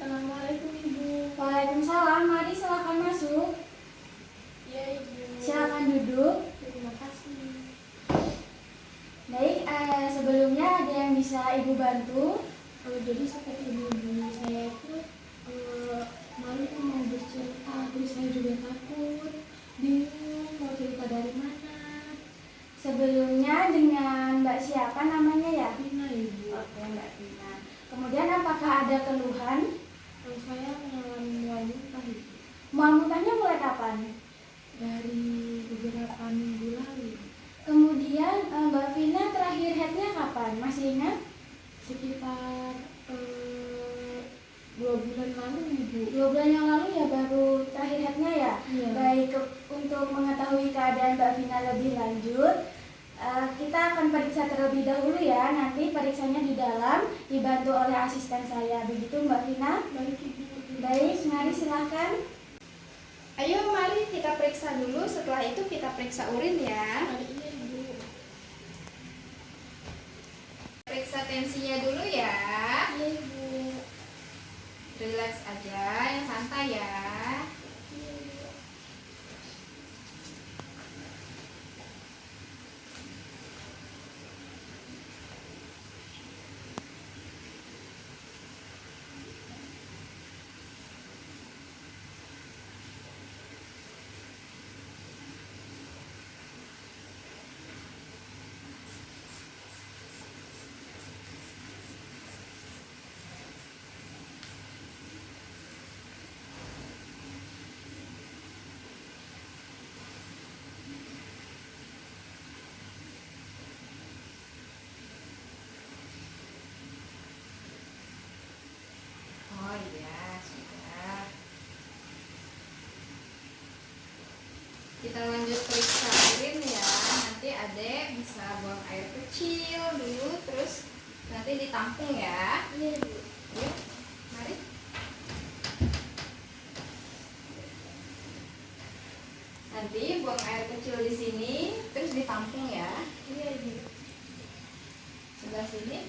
Assalamualaikum Ibu. Waalaikumsalam, mari silakan masuk. Ya Ibu. Silakan duduk. Terima kasih. Baik, sebelumnya ada yang bisa Ibu bantu? Jadi seperti Ibu, saya itu malu mau bercerita, terus saya juga takut, bingung mau cerita dari mana. Sebelumnya dengan Mbak siapa namanya ya? Vina Ibu. Oke, Mbak Vina. Kemudian apakah ada keluhan? Saya mengalami mual muntah Ibu. Mual muntahnya mulai kapan? Dari beberapa minggu lalu. Kemudian Mbak Vina terakhir headnya kapan? Masih ingat? Sekitar 2 bulan lalu Ibu. 2 bulan yang lalu ya baru terakhir headnya ya? Iya. Baik, untuk mengetahui keadaan Mbak Vina lebih lanjut, kita akan periksa terlebih dahulu ya. Nanti periksanya di dalam dibantu oleh asisten saya. Begitu Mbak Vina? Baik Ibu. Baik, mari silahkan. Ayo mari kita periksa dulu, setelah itu kita periksa urin ya. Hari ini Ibu. Periksa tensinya dulu ya. Iya Ibu. Relax aja, yang santai ya. Oh iya, sudah. Kita lanjut periksa urin ya. Nanti adek bisa buang air kecil dulu, terus nanti ditampung ya. Iya Ibu. Yuk, mari. Nanti buang air kecil di sini, terus ditampung ya. Iya Ibu. Sebelah sini.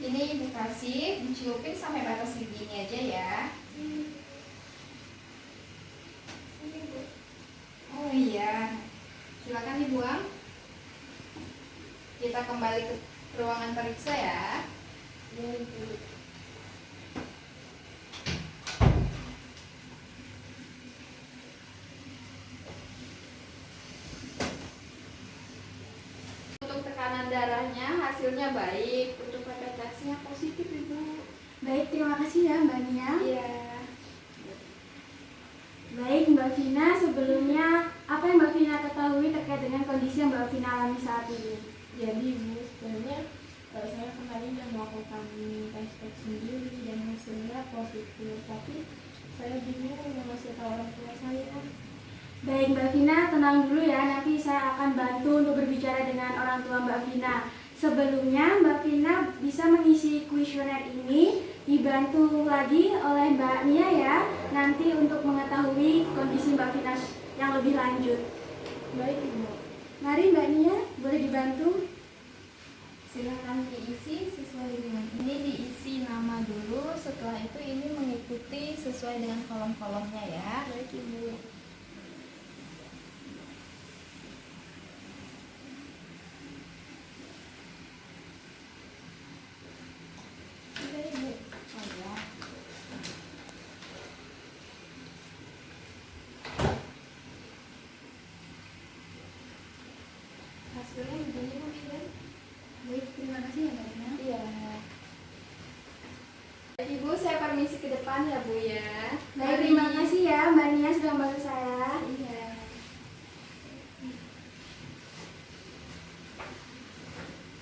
Ini Ibu kasih, diciupin sampai batas segini aja ya. Oh iya, silakan dibuang. Kita kembali ke ruangan periksa ya. Iya Ibu. Untuk tekanan darahnya hasilnya baik, untuk PPTS-nya positif Ibu. Baik, terima kasih ya Mbak Nia. Iya. Baik Mbak Vina, sebelumnya apa yang Mbak Vina ketahui terkait dengan kondisi yang Mbak Vina alami saat ini? Jadi Ibu, sebenarnya saya kemarin sudah melakukan tes sendiri dan hasilnya positif, tapi saya bingung mau ngasih tahu orang tua saya. Baik Mbak Vina, tenang dulu ya, nanti saya akan bantu untuk berbicara dengan orang tua Mbak Vina. Sebelumnya Mbak Vina bisa mengisi kuesioner ini, dibantu lagi oleh Mbak Nia ya, nanti untuk mengetahui kondisi Mbak Vina yang lebih lanjut. Baik Ibu. Mari Mbak Nia, boleh dibantu? Silahkan diisi sesuai dengan ini, diisi nama dulu, setelah itu ini mengikuti sesuai dengan kolom-kolomnya ya. Baik Ibu. Iya Ibu. Oh ya. Hasilnya begini Bu Iren. Baik, terima kasih ya Mbak Nia. Iya. Ibu, saya permisi ke depan ya Bu ya. Baik, terima kasih ya Mbak Nia sudah membantu saya. Iya.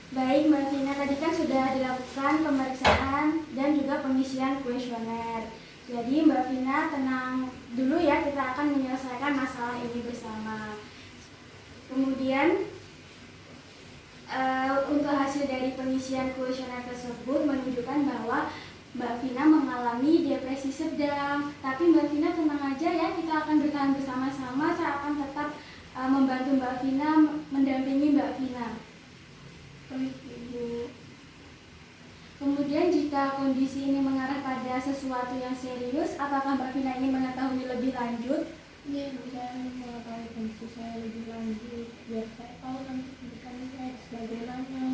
Baik Mbak Vina, tadi kan sudah dilakukan pemeriksaan dan juga pengisian kuesioner. Jadi Mbak Vina tenang dulu ya, kita akan menyelesaikan masalah ini bersama. Kemudian untuk hasil dari pengisian kuesioner tersebut menunjukkan bahwa Mbak Vina mengalami depresi sedang. Tapi Mbak Vina tenang aja ya, kita akan bertahan bersama-sama. Saya Mbak Vina mendampingi Mbak Vina. Baik Ibu. Kemudian jika kondisi ini mengarah pada sesuatu yang serius, apakah Mbak Vina ingin mengetahui lebih lanjut? Iya Ibu, saya ingin mengetahui kondisi saya lebih lanjut biar saya tahu nanti kedepannya saya bagaimana.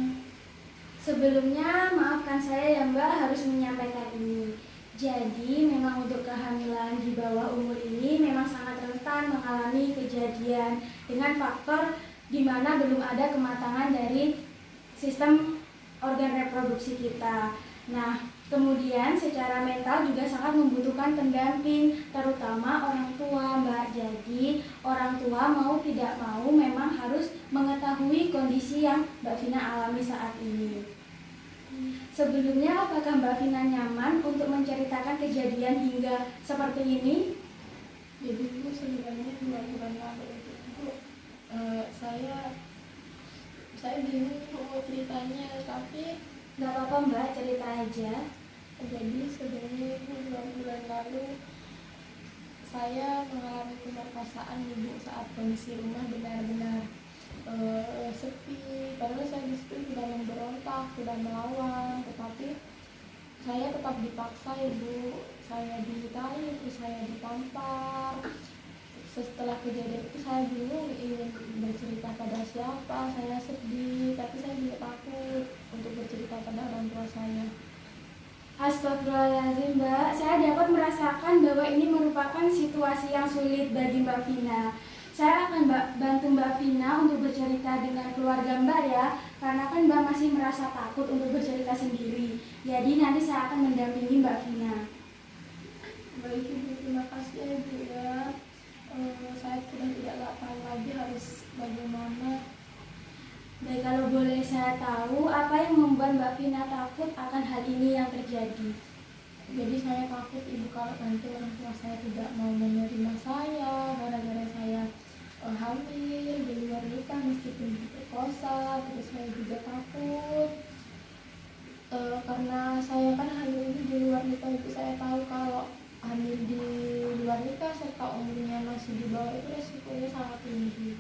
Sebelumnya, maafkan saya ya Mbak harus menyampaikan ini. Jadi, memang untuk kehamilan di bawah umur ini memang sangat rentan mengalami kejadian dengan faktor di mana belum ada kematangan dari sistem organ reproduksi kita. Nah, kemudian secara mental juga sangat membutuhkan pendamping, terutama orang tua, Mbak. Jadi, orang tua mau tidak mau memang harus mengetahui kondisi yang Mbak Vina alami saat ini. Sebelumnya, apakah Mbak Vina nyaman untuk menceritakan kejadian hingga seperti ini? Jadi Ibu, sebenarnya 2 bulan lalu itu saya bingung mau ceritanya, tapi Gak apa-apa Mbak, cerita aja. jadi sebenarnya itu 2 bulan lalu saya mengalami pemerkosaan Ibu saat kondisi rumah benar-benar sepi. Padahal saya di situ sudah memberontak, sudah melawan, tetapi saya tetap dipaksa Ibu. Saya ditanya, terus saya ditampar. Setelah kejadian itu saya bingung ingin bercerita pada siapa. Saya sedih, tapi saya juga takut untuk bercerita pada orang tua saya. Astagfirullahaladzim Mbak, saya dapat merasakan bahwa ini merupakan situasi yang sulit bagi Mbak Vina. Saya akan bantu Mbak Vina untuk bercerita dengan keluarga Mbak ya, karena kan Mbak masih merasa takut untuk bercerita sendiri. Jadi nanti saya akan mendampingi Mbak Vina. Baik Ibu, terima kasih ya Ibu ya. Saya sudah tidak tahu lagi harus bagaimana. Baik, kalau boleh saya tahu apa yang membuat Mbak Vina takut akan hal ini yang terjadi? Jadi saya takut Ibu kalau nanti orang tua saya tidak mau menerima saya gara-gara saya hamil di luar nikah meskipun diperkosa. Terus saya juga takut karena saya kan hamil ini di luar nikah. Itu saya tahu kalau hamil di luar nikah serta umurnya masih di bawah itu resikonya sangat tinggi.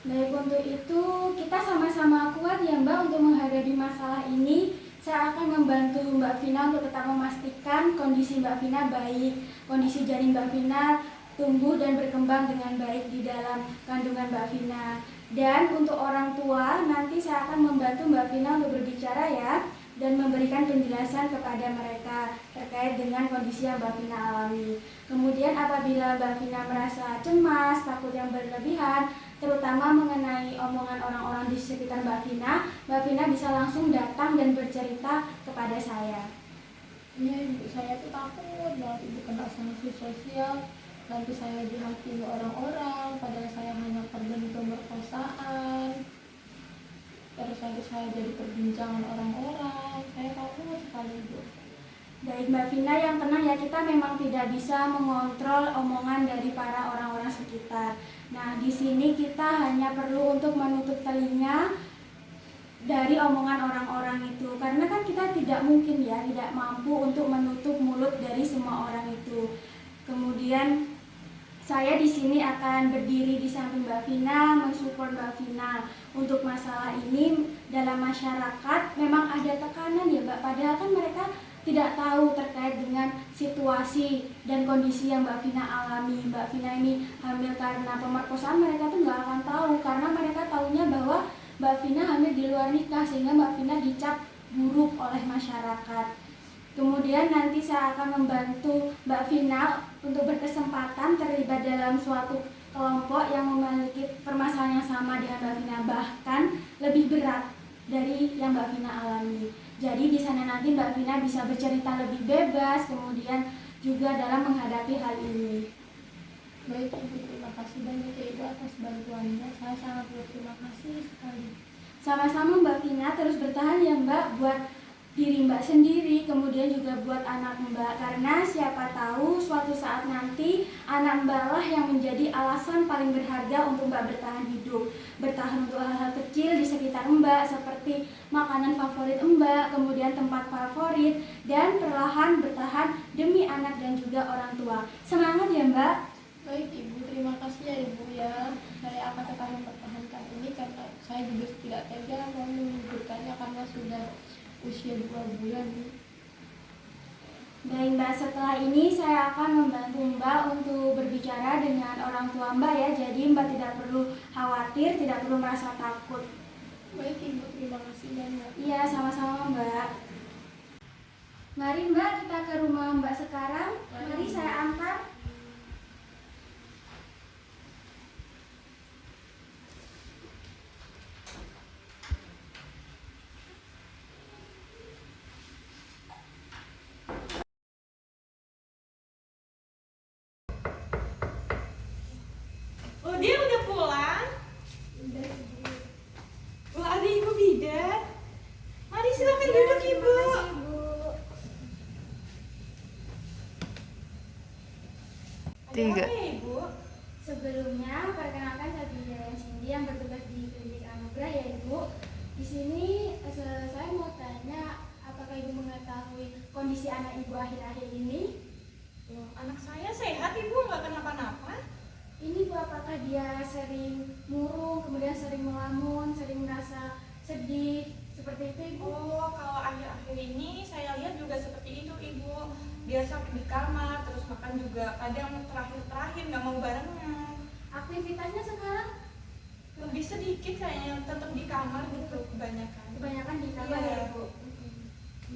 Baik, untuk itu kita sama-sama kuat ya Mbak untuk menghadapi masalah ini. Saya akan membantu Mbak Vina untuk tetap memastikan kondisi Mbak Vina baik, kondisi janin Mbak Vina tumbuh dan berkembang dengan baik di dalam kandungan Mbak Vina. Dan untuk orang tua, nanti saya akan membantu Mbak Vina untuk berbicara ya, dan memberikan penjelasan kepada mereka terkait dengan kondisi yang Mbak Vina alami. Kemudian apabila Mbak Vina merasa cemas, takut yang berlebihan, terutama mengenai omongan orang-orang di sekitar Mbak Vina bisa langsung datang dan bercerita kepada saya. Iya Ibu, saya tuh takut banget Ibu kena sanksi sosial. Nanti saya dihakimi orang-orang, padahal saya hanya korban pemerkosaan. Terus nanti saya jadi perbincangan orang-orang. Saya takut sekali Ibu. Baik Mbak Vina, yang tenang ya, kita memang tidak bisa mengontrol omongan dari para orang-orang sekitar. Nah, di sini kita hanya perlu untuk menutup telinga dari omongan orang-orang itu, karena kan kita tidak mungkin ya, tidak mampu untuk menutup mulut dari semua orang itu. Kemudian saya di sini akan berdiri di samping Mbak Vina, mensupport Mbak Vina. Untuk masalah ini dalam masyarakat memang ada tekanan ya Mbak, padahal kan mereka tidak tahu terkait dengan situasi dan kondisi yang Mbak Vina alami. Mbak Vina ini hamil karena pemerkosaan, mereka tuh nggak akan tahu karena mereka tahunya bahwa Mbak Vina hamil di luar nikah, sehingga Mbak Vina dicap buruk oleh masyarakat. Kemudian nanti saya akan membantu Mbak Vina untuk berkesempatan terlibat dalam suatu kelompok yang memiliki permasalahan yang sama dengan Mbak Vina, bahkan lebih berat dari yang Mbak Vina alami. Jadi di sana nanti Mbak Vina bisa bercerita lebih bebas, kemudian juga dalam menghadapi hal ini. Baik Ibu, terima kasih banyak ya Ibu atas bantuannya. Saya sangat berterima kasih sekali. Sama-sama Mbak Vina, terus bertahan ya Mbak buat diri Mbak sendiri, kemudian juga buat anak Mbak, karena siapa tahu suatu saat nanti anak Mbak lah yang menjadi alasan paling berharga untuk Mbak bertahan hidup, bertahan untuk hal-hal kecil di sekitar Mbak seperti makanan favorit Mbak, kemudian tempat favorit, dan perlahan bertahan demi anak dan juga orang tua. Semangat ya Mbak. Baik Ibu, terima kasih ya Ibu ya. Saya akan tetap mempertahankan ini karena saya juga tidak tega mau menggugurkannya karena sudah usia 2 bulan. Baik Mbak, setelah ini saya akan membantu Mbak untuk berbicara dengan orang tua Mbak ya. Jadi Mbak tidak perlu khawatir, tidak perlu merasa takut. Baik Ibu, terima kasih banyak. Iya, sama-sama Mbak. Mari Mbak, kita ke rumah Mbak sekarang. Mari saya antar. Oh, dia udah pulang? Wah, ada Ibu bidan. Mari silakan duduk, Ibu. Terima kasih, Bu. Ada apa ya, Ibu? Sebelumnya, perkenalkan saya Bidan Cindy yang bertugas di Klinik Anugerah ya Ibu. Di sini saya mau tanya, apakah Ibu mengetahui kondisi anak Ibu akhir-akhir ini? Loh, anak saya sehat, Ibu, nggak kenapa-napa. Ini Bu, apakah dia sering murung, kemudian sering melamun, sering merasa sedih, seperti itu Ibu? Oh, kalau akhir-akhir ini saya lihat juga seperti itu, Ibu. Biasa di kamar, terus makan juga kadang terakhir-terakhir nggak mau barengan. Aktivitasnya sekarang Lebih sedikit kayaknya, tetap di kamar gitu kebanyakan. kebanyakan di kamar Iya. ya Ibu?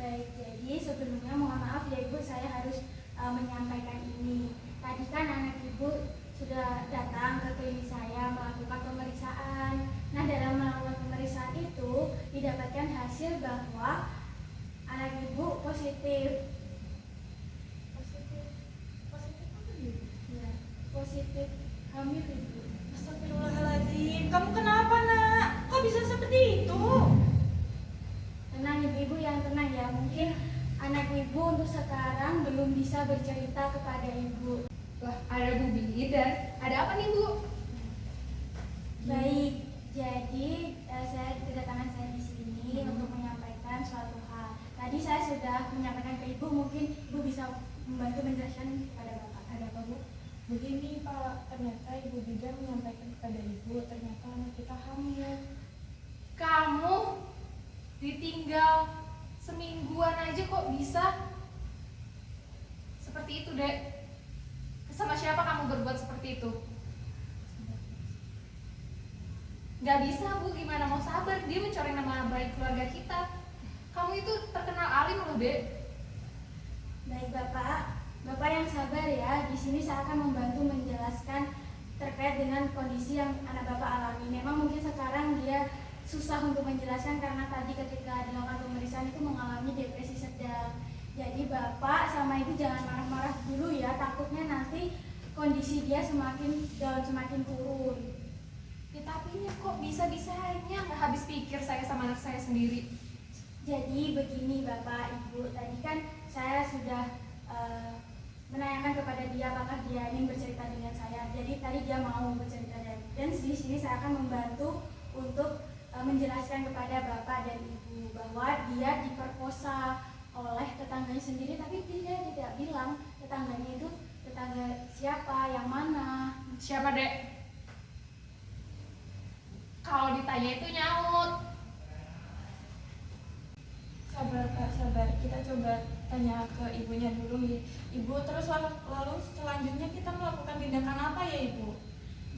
Baik, jadi sebelumnya mohon maaf ya Ibu, saya harus menyampaikan ini. Tadi kan anak Ibu sudah datang ke klinik saya melakukan pemeriksaan. Nah, dalam melakukan pemeriksaan itu didapatkan hasil bahwa anak Ibu positif. Positif apa, Ibu? Ya, positif hamil Ibu. Astagfirullahaladzim, kamu kenapa, Nak? Kok bisa seperti itu? Tenang Ibu, yang tenang ya. Mungkin anak Ibu untuk sekarang belum bisa bercerita kepada Ibu. Wah, ada Bu Bidan. Ada apa nih Bu? Baik, jadi saya kedatangan saya di sini untuk menyampaikan suatu hal. Tadi saya sudah menyampaikan ke Ibu, mungkin Ibu bisa membantu menjelaskan kepada Bapak. Ada apa Bu? Begini Pak, ternyata Ibu bidan menyampaikan kepada Ibu ternyata anak kita hamil. Kamu ditinggal semingguan aja kok bisa seperti itu, Dek? Sama siapa kamu berbuat seperti itu? Gak bisa Bu, gimana mau sabar? Dia mencoreng nama baik keluarga kita. Kamu itu terkenal alim loh, Dek. Baik Bapak yang sabar ya. Di sini saya akan membantu menjelaskan terkait dengan kondisi yang anak Bapak alami. Memang mungkin sekarang dia susah untuk menjelaskan karena tadi ketika dilakukan pemeriksaan itu mengalami depresi sedang. Jadi Bapak sama Ibu jangan marah-marah dulu ya, takutnya nanti kondisi dia semakin down, semakin turun. Ya tapi kok bisa-bisanya nggak habis pikir saya sama anak saya sendiri. Jadi begini Bapak Ibu, tadi kan saya sudah menanyakan kepada dia apakah dia ingin bercerita dengan saya. Jadi tadi dia mau bercerita dan di sini saya akan membantu untuk menjelaskan kepada Bapak dan Ibu bahwa dia diperkosa oleh tetangganya sendiri, tapi dia tidak bilang tetangganya itu tetangga siapa, yang mana. Siapa, Dek? Kalau ditanya itu nyaut. Sabar Kak, sabar. Kita coba tanya ke ibunya dulu ya. Ibu, terus lalu selanjutnya kita melakukan tindakan apa ya Ibu?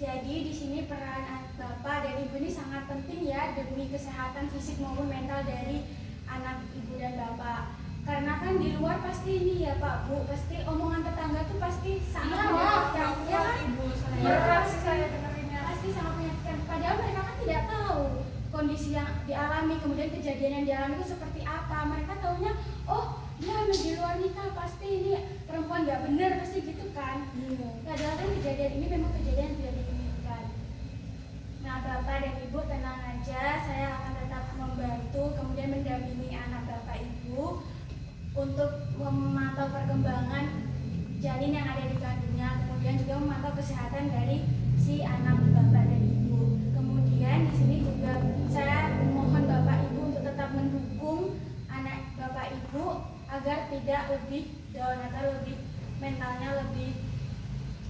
Jadi di sini peran Bapak dan Ibu ini sangat penting ya demi kesehatan fisik maupun mental dari anak Ibu dan Bapak. Karena kan di luar pasti ini ya Pak Bu, pasti omongan tetangga tuh pasti sangat menyakitkan, ya kan? Ibu, saya Berat sih saya dengerinnya. Pasti sangat menyakitkan. Padahal mereka kan tidak tahu kondisi yang dialami, kemudian kejadian yang dialami itu seperti apa. Mereka taunya, oh dia hamil di luar nikah, pasti ini perempuan nggak benar, pasti gitu kan. Padahal kan kejadian ini memang kejadian yang tidak diinginkan. Nah Bapak dan Ibu tenang aja, saya akan tetap membantu, kemudian mendampingi anak Bapak Ibu untuk memantau perkembangan janin yang ada di kandungnya, kemudian juga memantau kesehatan dari si anak Bapak dan Ibu. Kemudian di sini juga saya mohon Bapak Ibu untuk tetap mendukung anak Bapak Ibu agar tidak lebih down atau lebih mentalnya lebih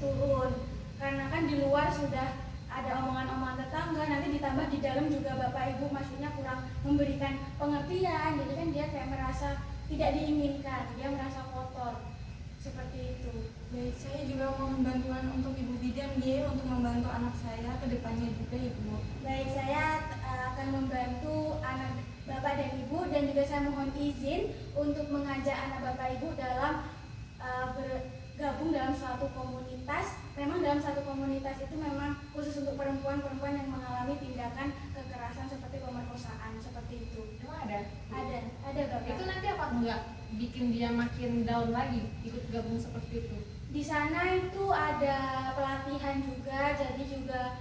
turun. Karena kan di luar sudah ada omongan-omongan tetangga, nanti ditambah di dalam juga bapak ibu maksudnya kurang memberikan pengertian, jadi kan dia kayak merasa tidak diinginkan, dia merasa kotor seperti itu. Baik, saya juga mohon bantuan untuk Ibu Bidan ya, untuk membantu anak saya ke depannya juga Ibu. Baik, saya akan membantu anak bapak dan ibu, dan juga saya mohon izin untuk mengajak anak bapak ibu dalam bergabung dalam suatu komunitas. Memang dalam satu komunitas itu memang khusus untuk perempuan-perempuan yang mengalami tindakan kekerasan seperti pemerkosaan seperti itu. Emang ada? Ada bapak. Itu nanti apa enggak bikin dia makin down lagi ikut gabung seperti itu? Di sana itu ada pelatihan juga, jadi juga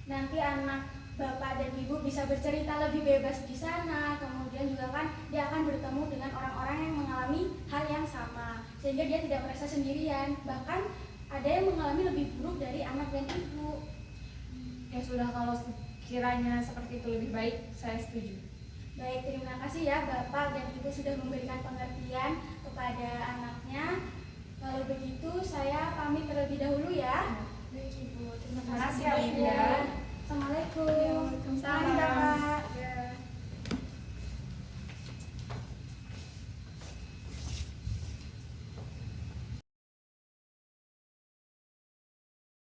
nanti anak bapak dan ibu bisa bercerita lebih bebas di sana. Kemudian juga kan dia akan bertemu dengan orang-orang yang mengalami hal yang sama, sehingga dia tidak merasa sendirian. Bahkan ada yang mengalami lebih buruk dari anak dan ibu. Ya sudah, kalau sekiranya seperti itu lebih baik, saya setuju. Baik, terima kasih ya bapak dan ibu sudah memberikan pengertian kepada anaknya. Kalau begitu saya pamit terlebih dahulu ya. Baik Ibu, terima Terima kasih kasih ya, Bu. banyak. Assalamualaikum. Waalaikumsalam. Mari bapak.